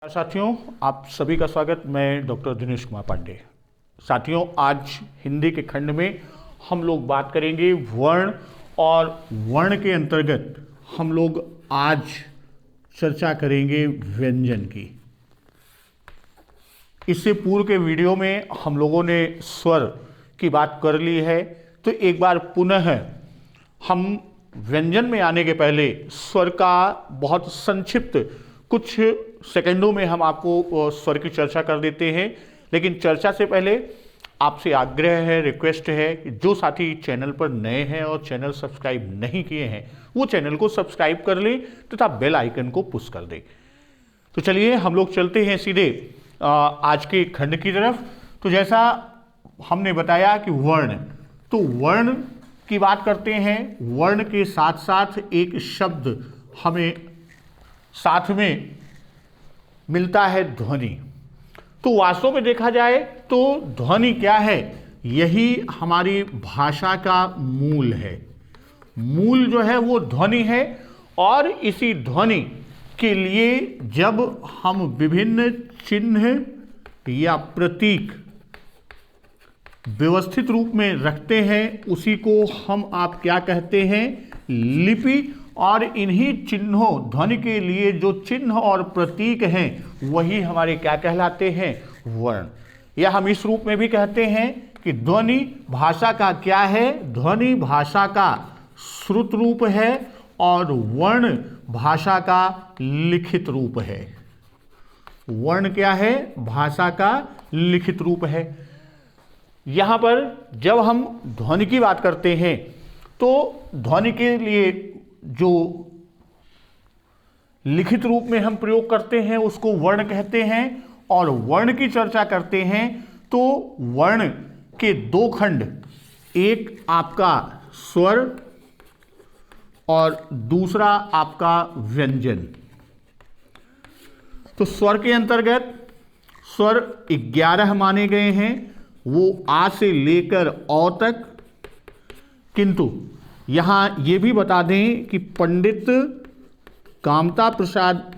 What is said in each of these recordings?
साथियों, आप सभी का स्वागत। मैं डॉक्टर दिनेश कुमार पांडे। साथियों, आज हिंदी के खंड में हम लोग बात करेंगे वर्ण, और वर्ण के अंतर्गत हम लोग आज चर्चा करेंगे व्यंजन की। इससे पूर्व के वीडियो में हम लोगों ने स्वर की बात कर ली है, तो एक बार पुनः हम व्यंजन में आने के पहले स्वर का बहुत संक्षिप्त कुछ सेकंडों में हम आपको स्वर की चर्चा कर देते हैं। लेकिन चर्चा से पहले आपसे आग्रह है, रिक्वेस्ट है कि जो साथी चैनल पर नए हैं और चैनल सब्सक्राइब नहीं किए हैं वो चैनल को सब्सक्राइब कर लें तथा बेल आइकन को पुश कर दें। तो चलिए हम लोग चलते हैं सीधे आज के खंड की तरफ। तो जैसा हमने बताया कि वर्ण, तो वर्ण की बात करते हैं। वर्ण के साथ साथ एक शब्द हमें साथ में मिलता है, ध्वनि। तो वास्तव में देखा जाए तो ध्वनि क्या है? यही हमारी भाषा का मूल है। मूल जो है वो ध्वनि है, और इसी ध्वनि के लिए जब हम विभिन्न चिन्ह या प्रतीक व्यवस्थित रूप में रखते हैं, उसी को हम आप क्या कहते हैं? लिपि। और इन्हीं चिन्हों, ध्वनि के लिए जो चिन्ह और प्रतीक हैं, वही हमारे क्या कहलाते हैं? वर्ण। या हम इस रूप में भी कहते हैं कि ध्वनि भाषा का क्या है? ध्वनि भाषा का श्रुत रूप है और वर्ण भाषा का लिखित रूप है। वर्ण क्या है? भाषा का लिखित रूप है। यहां पर जब हम ध्वनि की बात करते हैं तो ध्वनि के लिए जो लिखित रूप में हम प्रयोग करते हैं उसको वर्ण कहते हैं। और वर्ण की चर्चा करते हैं तो वर्ण के दो खंड, एक आपका स्वर और दूसरा आपका व्यंजन। तो स्वर के अंतर्गत स्वर 11 माने गए हैं, वो आ से लेकर औ तक। किंतु यहां ये भी बता दें कि पंडित कामता प्रसाद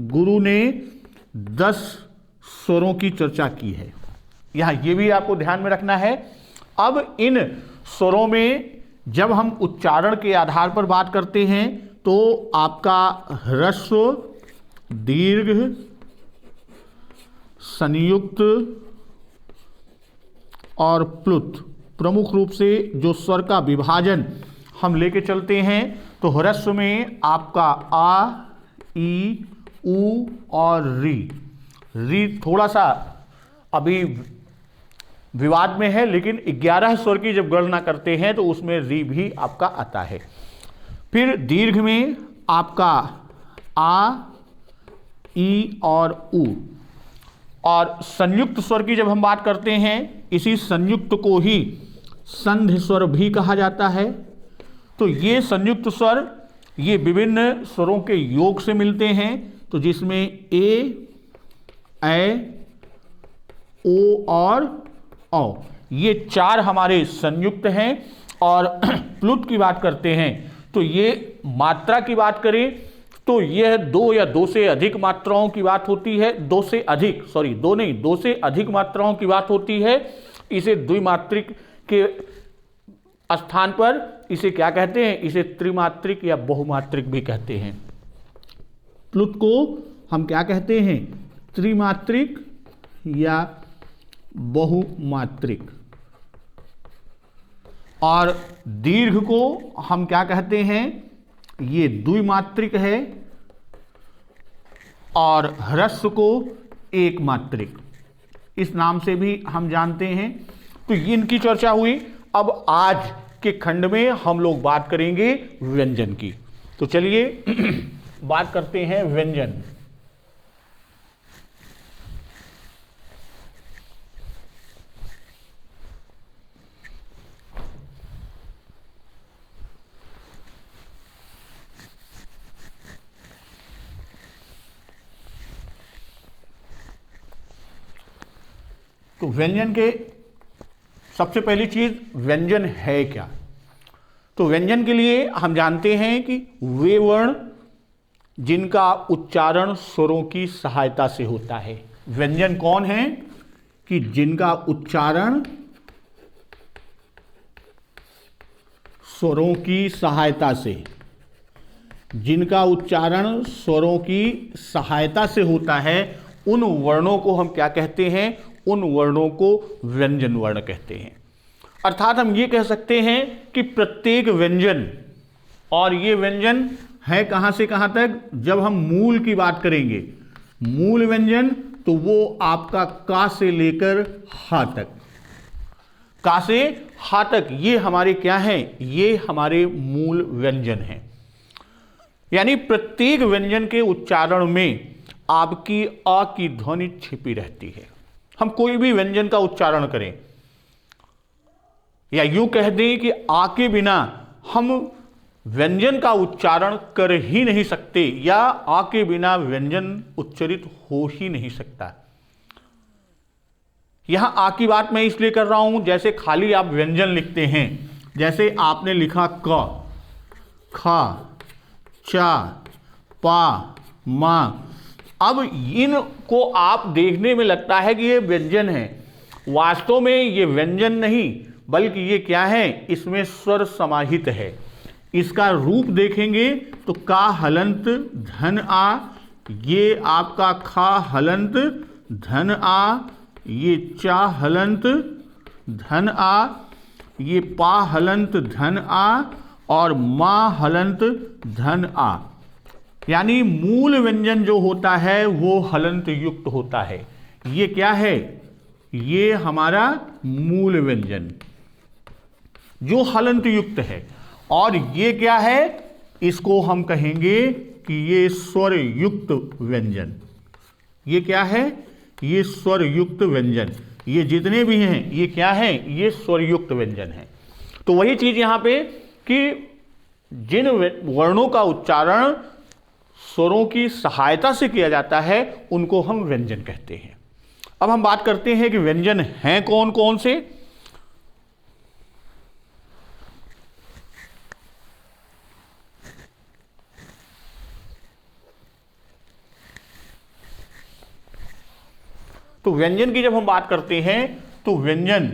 गुरु ने 10 स्वरों की चर्चा की है। यहां ये भी आपको ध्यान में रखना है। अब इन स्वरों में जब हम उच्चारण के आधार पर बात करते हैं तो आपका ह्रस्व, दीर्घ, संयुक्त और प्लुत, प्रमुख रूप से जो स्वर का विभाजन हम लेके चलते हैं, तो ह्रस्व में आपका आ, ई, उ और री थोड़ा सा अभी विवाद में है, लेकिन 11 स्वर की जब गणना करते हैं तो उसमें री भी आपका आता है। फिर दीर्घ में आपका आ, ई और उ। और संयुक्त स्वर की जब हम बात करते हैं, इसी संयुक्त को ही संधि स्वर भी कहा जाता है। तो ये संयुक्त स्वर ये विभिन्न स्वरों के योग से मिलते हैं, तो जिसमें ए, ओ और औ, ये 4 हमारे संयुक्त हैं। और प्लुत की बात करते हैं तो ये मात्रा की बात करें तो यह 2 या 2 से अधिक मात्राओं की बात होती है। 2 से अधिक मात्राओं की बात होती है। इसे द्विमात्रिक के स्थान पर इसे क्या कहते हैं? इसे त्रिमात्रिक या बहुमात्रिक भी कहते हैं। प्लुत को हम क्या कहते हैं? त्रिमात्रिक या बहुमात्रिक। और दीर्घ को हम क्या कहते हैं? ये द्विमात्रिक है। और ह्रस्व को एक मात्रिक, इस नाम से भी हम जानते हैं। तो इनकी चर्चा हुई। अब आज के खंड में हम लोग बात करेंगे व्यंजन की। तो चलिए बात करते हैं व्यंजन। तो व्यंजन के सबसे पहली चीज, व्यंजन है क्या? तो व्यंजन के लिए हम जानते हैं कि वे वर्ण जिनका उच्चारण स्वरों की सहायता से होता है। व्यंजन कौन है कि जिनका उच्चारण स्वरों की सहायता से, जिनका उच्चारण स्वरों की सहायता से होता है, उन वर्णों को हम क्या कहते हैं? उन वर्णों को व्यंजन वर्ण कहते हैं। अर्थात हम ये कह सकते हैं कि प्रत्येक व्यंजन, और ये व्यंजन है कहां से कहां तक? जब हम मूल की बात करेंगे, मूल व्यंजन, तो वो आपका का से लेकर हा तक, का से हा तक, ये हमारे क्या हैं? ये हमारे मूल व्यंजन हैं। यानी प्रत्येक व्यंजन के उच्चारण में आपकी अ की ध्वनि छिपी रहती है। हम कोई भी व्यंजन का उच्चारण करें, या यूं कह दें कि आ के बिना हम व्यंजन का उच्चारण कर ही नहीं सकते, या आ के बिना व्यंजन उच्चरित हो ही नहीं सकता। यहां आ की बात मैं इसलिए कर रहा हूं, जैसे खाली आप व्यंजन लिखते हैं, जैसे आपने लिखा क, खा, चा, पा, मा। अब इनको आप देखने में लगता है कि ये व्यंजन है, वास्तव में ये व्यंजन नहीं, बल्कि ये क्या है? इसमें स्वर समाहित है। इसका रूप देखेंगे तो का हलंत धन आ, ये आपका खा हलंत धन आ, ये चा हलंत धन आ, ये पा हलंत धन आ, और मा हलंत धन आ। यानी मूल व्यंजन जो होता है वो हलंत युक्त होता है। ये क्या है? ये हमारा मूल व्यंजन जो हलंत युक्त है। और ये क्या है? इसको हम कहेंगे कि ये स्वर युक्त व्यंजन। ये क्या है? ये स्वर युक्त व्यंजन। ये जितने भी हैं ये क्या है? ये स्वर युक्त व्यंजन है। तो वही चीज यहां पे कि जिन वर्णों का उच्चारण स्वरों की सहायता से किया जाता है उनको हम व्यंजन कहते हैं। अब हम बात करते हैं कि व्यंजन हैं कौन कौन से। तो व्यंजन की जब हम बात करते हैं तो व्यंजन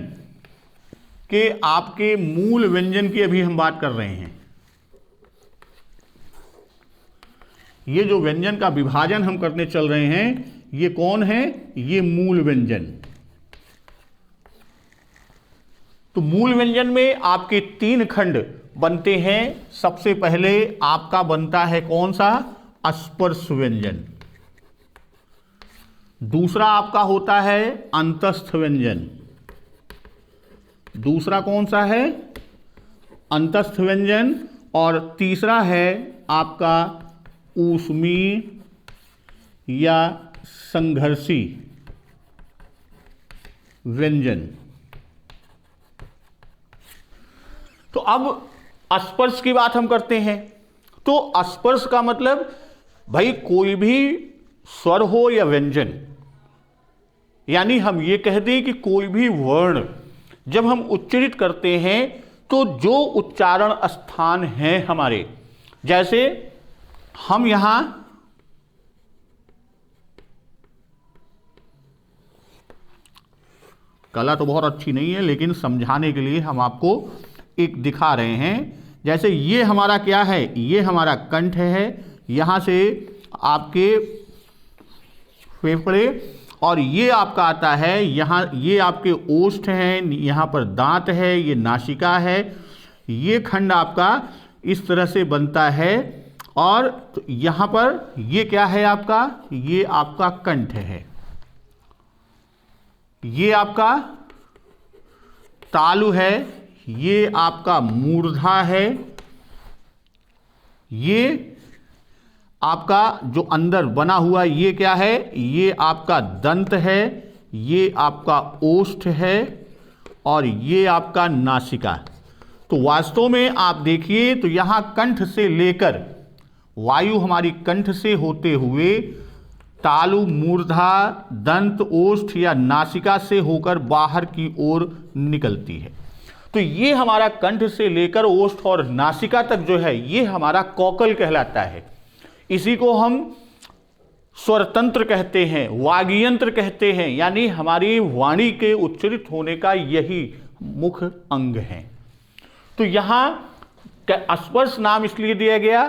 के आपके मूल व्यंजन की अभी हम बात कर रहे हैं। ये जो व्यंजन का विभाजन हम करने चल रहे हैं ये कौन है? ये मूल व्यंजन। तो मूल व्यंजन में आपके 3 खंड बनते हैं। सबसे पहले आपका बनता है कौन सा? स्पर्श व्यंजन। दूसरा आपका होता है अंतस्थ व्यंजन। दूसरा कौन सा है? अंतस्थ व्यंजन। और तीसरा है आपका ऊष्मीय या संघर्षी व्यंजन। तो अब स्पर्श की बात हम करते हैं। तो स्पर्श का मतलब भाई कोई भी स्वर हो या व्यंजन, यानी हम ये कह दें कि कोई भी वर्ण जब हम उच्चरित करते हैं तो जो उच्चारण स्थान हैं हमारे, जैसे हम यहां कला तो बहुत अच्छी नहीं है लेकिन समझाने के लिए हम आपको एक दिखा रहे हैं। जैसे ये हमारा क्या है? ये हमारा कंठ है, यहां से आपके फेफड़े, और ये आपका आता है यहाँ, ये आपके ओष्ठ हैं, यहाँ पर दांत है, ये नासिका है। ये खंड आपका इस तरह से बनता है। और तो यहाँ पर ये क्या है आपका? ये आपका कंठ है। ये आपका तालु है, ये आपका मूर्धा है, ये आपका जो अंदर बना हुआ ये क्या है? ये आपका दंत है, ये आपका ओष्ठ है, और ये आपका नासिका। तो वास्तव में आप देखिए तो यहाँ कंठ से लेकर वायु हमारी कंठ से होते हुए तालु, मूर्धा, दंत, ओष्ठ या नासिका से होकर बाहर की ओर निकलती है। तो ये हमारा कंठ से लेकर ओष्ठ और नासिका तक जो है ये हमारा कौकल कहलाता है। इसी को हम स्वरतंत्र कहते हैं, वाग्यंत्र कहते हैं, यानी हमारी वाणी के उच्चरित होने का यही मुख्य अंग है। तो यहाँ स्पर्श नाम इसलिए दिया गया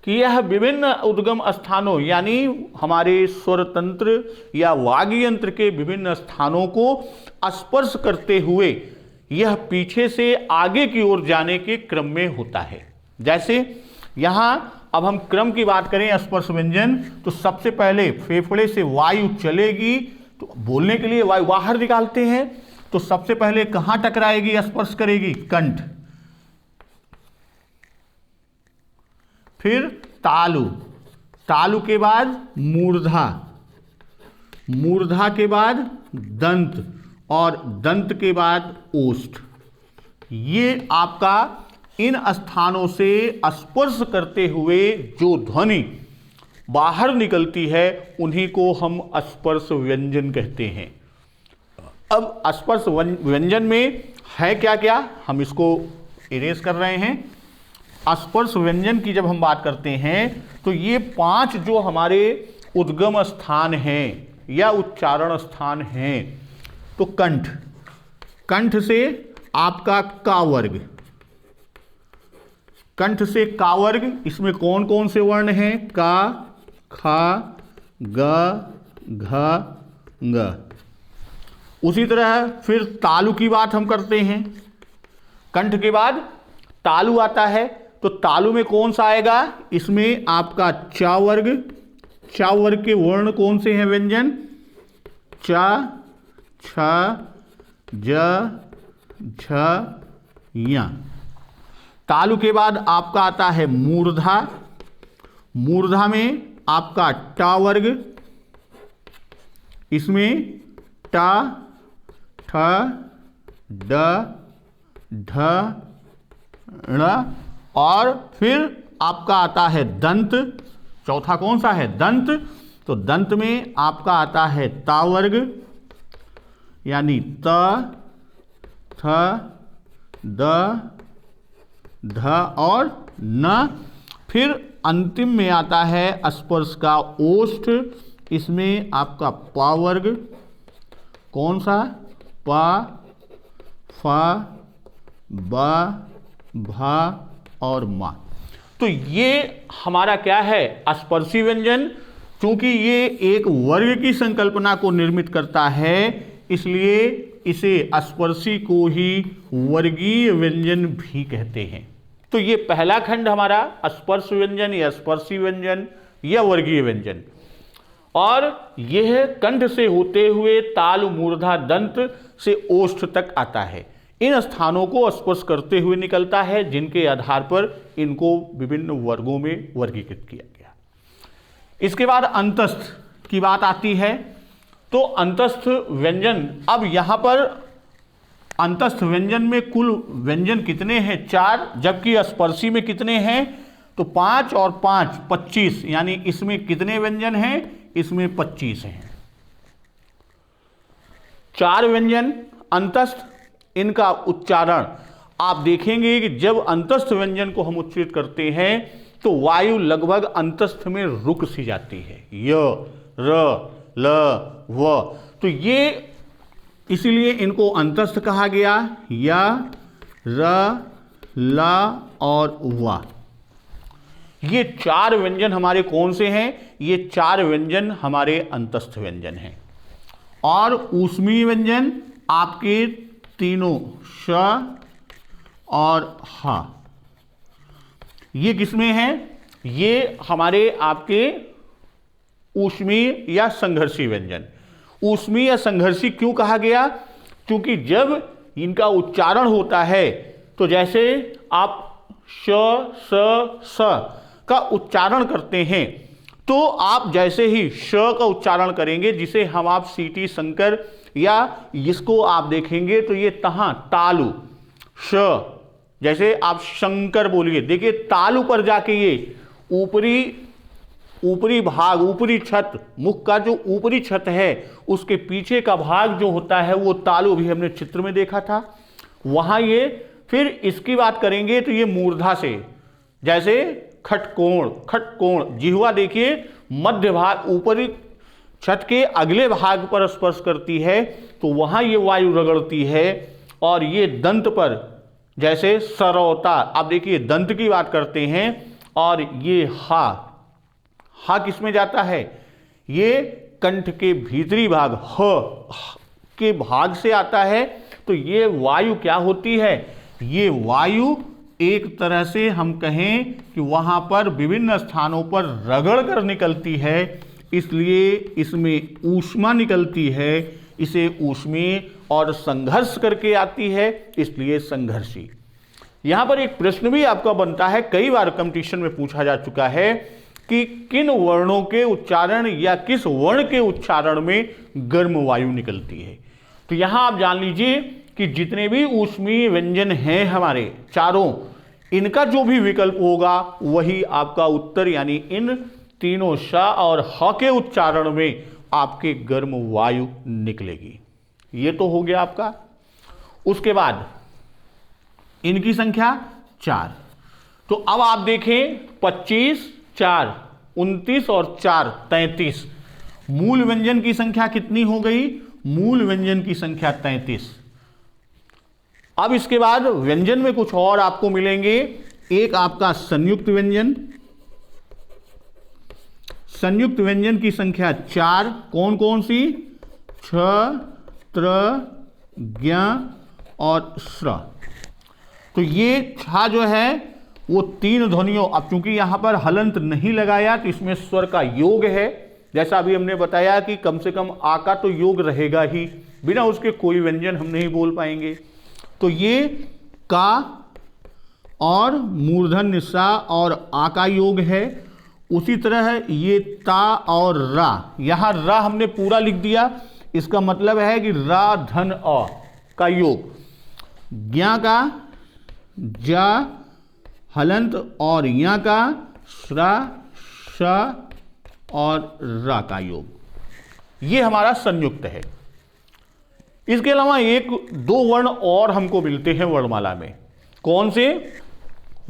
कि यह विभिन्न उद्गम स्थानों यानी हमारे स्वरतंत्र या वाग्यंत्र के विभिन्न स्थानों को स्पर्श करते हुए यह पीछे से आगे की ओर जाने के क्रम में होता है। जैसे यहाँ अब हम क्रम की बात करें स्पर्श व्यंजन, तो सबसे पहले फेफड़े से वायु चलेगी, तो बोलने के लिए वायु बाहर निकालते हैं, तो सबसे पहले कहाँ टकराएगी, स्पर्श करेगी, कंठ। फिर तालु, तालु के बाद मूर्धा, मूर्धा के बाद दंत और दंत के बाद ओष्ठ। ये आपका इन स्थानों से स्पर्श करते हुए जो ध्वनि बाहर निकलती है उन्हीं को हम स्पर्श व्यंजन कहते हैं। अब स्पर्श व्यंजन में है क्या क्या, हम इसको इरेज कर रहे हैं। स्पर्श व्यंजन की जब हम बात करते हैं तो ये 5 जो हमारे उद्गम स्थान हैं या उच्चारण स्थान हैं, तो कंठ, कंठ से आपका का वर्ग, कंठ से का वर्ग, इसमें कौन कौन से वर्ण हैं, का, खा, ग, घ, ङ। उसी तरह फिर तालु की बात हम करते हैं, कंठ के बाद तालु आता है, तो तालु में कौन सा आएगा, इसमें आपका चा वर्ग, चा वर्ग के वर्ण कौन से हैं व्यंजन, चा, छ, ज, झ, या। तालु के बाद आपका आता है मूर्धा, मूर्धा में आपका टा वर्ग, इसमें टा, ठ, ड, ढ, ण, और फिर आपका आता है दंत, चौथा कौन सा है, दंत। तो दंत में आपका आता है ता वर्ग, यानी त, थ, द, ध और न। फिर अंतिम में आता है स्पर्श का ओष्ठ, इसमें आपका पा वर्ग, कौन सा, पा, फा, बा, भा और मा। तो ये हमारा क्या है, स्पर्शी व्यंजन। चूंकि ये एक वर्ग की संकल्पना को निर्मित करता है, इसलिए इसे स्पर्शी को ही वर्गीय व्यंजन भी कहते हैं। तो ये पहला खंड हमारा स्पर्श व्यंजन या स्पर्शी व्यंजन या वर्गीय व्यंजन, और यह कंठ से होते हुए तालु, मूर्धा, दंत से ओष्ठ तक आता है। इन स्थानों को स्पर्श करते हुए निकलता है, जिनके आधार पर इनको विभिन्न वर्गों में वर्गीकृत किया गया। इसके बाद अंतस्थ की बात आती है। तो अंतस्थ व्यंजन, अब यहाँ पर अंतस्थ व्यंजन में कुल व्यंजन कितने हैं, 4, जबकि स्पर्शी में कितने हैं, तो 5 और 5 25, यानी इसमें कितने व्यंजन हैं, इसमें 25 हैं। 4 व्यंजन अंतस्थ, इनका उच्चारण आप देखेंगे कि जब अंतस्थ व्यंजन को हम उच्चारित करते हैं तो वायु लगभग अंतस्थ में रुक सी जाती है, य, र, ल, व। तो ये इसीलिए इनको अंतस्थ कहा गया, या, र, ला और वा। ये 4 व्यंजन हमारे कौन से हैं, ये 4 व्यंजन हमारे अंतस्थ व्यंजन हैं। और ऊष्मीय व्यंजन आपके तीनों श और हा, ये किसमें हैं, ये हमारे आपके ऊष्मीय या संघर्षी व्यंजन। ऊष्मीय या संघर्षी क्यों कहा गया, क्योंकि जब इनका उच्चारण होता है तो जैसे आप श, स, स का उच्चारण करते हैं, तो आप जैसे ही श का उच्चारण करेंगे, जिसे हम आप सीटी शंकर या इसको आप देखेंगे तो ये तहाँ तालु, श, जैसे आप शंकर बोलिए, देखिए तालु पर जाके ये ऊपरी भाग, ऊपरी छत, मुख का जो ऊपरी छत है उसके पीछे का भाग जो होता है वो तालु, भी हमने चित्र में देखा था, वहाँ ये, फिर इसकी बात करेंगे तो ये मूर्धा से, जैसे खटकोण, खटकोण जिह्वा देखिए मध्य भाग ऊपरी छठ के अगले भाग पर स्पर्श करती है तो वहाँ ये वायु रगड़ती है। और ये दंत पर, जैसे सरौता, आप देखिए दंत की बात करते हैं। और ये हा किस में जाता है? ये कंठ के भीतरी भाग ह के भाग से आता है। तो ये वायु क्या होती है? ये वायु एक तरह से हम कहें कि वहां पर विभिन्न स्थानों पर रगड़ कर निकलती है, इसलिए इसमें ऊष्मा निकलती है। इसे ऊष्मीय और संघर्ष करके आती है, इसलिए संघर्षी। यहां पर एक प्रश्न भी आपका बनता है, कई बार कंपटीशन में पूछा जा चुका है कि किन वर्णों के उच्चारण या किस वर्ण के उच्चारण में गर्म वायु निकलती है। तो यहां आप जान लीजिए कि जितने भी ऊष्मीय व्यंजन हैं हमारे चारों, इनका जो भी विकल्प होगा वही आपका उत्तर, यानी इन तीनों श और ह के उच्चारण में आपके गर्म वायु निकलेगी। ये तो हो गया आपका। उसके बाद इनकी संख्या 4। तो अब आप देखें 25, 4, 29 और 4, 33। मूल व्यंजन की संख्या कितनी हो गई? मूल व्यंजन की संख्या 33। अब इसके बाद व्यंजन में कुछ और आपको मिलेंगे। एक आपका संयुक्त व्यंजन, संयुक्त व्यंजन की संख्या 4। कौन कौन सी? छ, त्र, ज्ञ और श्र। तो ये छा जो है वो 3 ध्वनियों, अब चूंकि यहां पर हलंत नहीं लगाया तो इसमें स्वर का योग है। जैसा अभी हमने बताया कि कम से कम आ का तो योग रहेगा ही, बिना उसके कोई व्यंजन हम नहीं बोल पाएंगे। तो ये का और मूर्धन्य सा और आ का योग है। उसी तरह ये ता और रा, यहां रा हमने पूरा लिख दिया, इसका मतलब है कि रा धन अ का योग। ज्ञा का जा हलंत और या का श्रा श और रा का योग। ये हमारा संयुक्त है। इसके अलावा 1-2 वर्ण और हमको मिलते हैं वर्णमाला में। कौन से?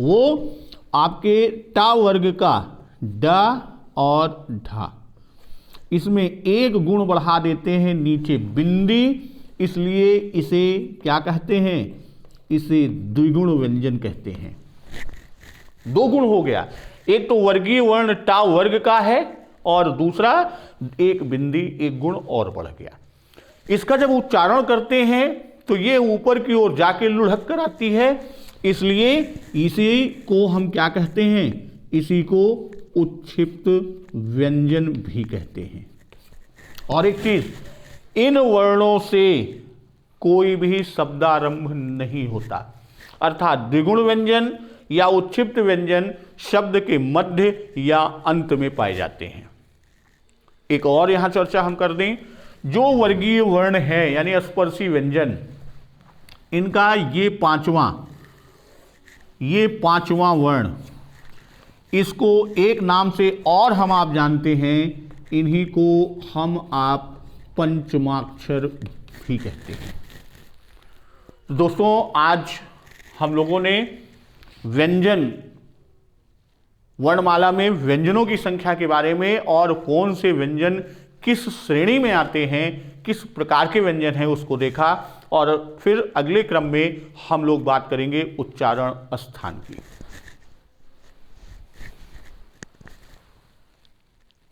वो आपके टा वर्ग का ड और ढा। इसमें एक गुण बढ़ा देते हैं नीचे बिंदी, इसलिए इसे क्या कहते हैं? इसे द्विगुण व्यंजन कहते हैं। 2 गुण हो गया, एक तो वर्गीय वर्ण टा वर्ग का है और दूसरा एक बिंदी, एक गुण और बढ़ गया। इसका जब उच्चारण करते हैं तो ये ऊपर की ओर जाके लुढ़क कर आती है, इसलिए इसी को हम क्या कहते हैं? इसी को उच्छिप्त व्यंजन भी कहते हैं। और एक चीज, इन वर्णों से कोई भी शब्दारंभ नहीं होता, अर्थात द्विगुण व्यंजन या उच्छिप्त व्यंजन शब्द के मध्य या अंत में पाए जाते हैं। एक और यहां चर्चा हम कर दें, जो वर्गीय वर्ण है यानी स्पर्शी व्यंजन, इनका ये पांचवां वर्ण, इसको एक नाम से और हम आप जानते हैं, इन्हीं को हम आप पंचमाक्षर भी कहते हैं। दोस्तों, आज हम लोगों ने व्यंजन, वर्णमाला में व्यंजनों की संख्या के बारे में और कौन से व्यंजन किस श्रेणी में आते हैं, किस प्रकार के व्यंजन हैं उसको देखा। और फिर अगले क्रम में हम लोग बात करेंगे उच्चारण स्थान की।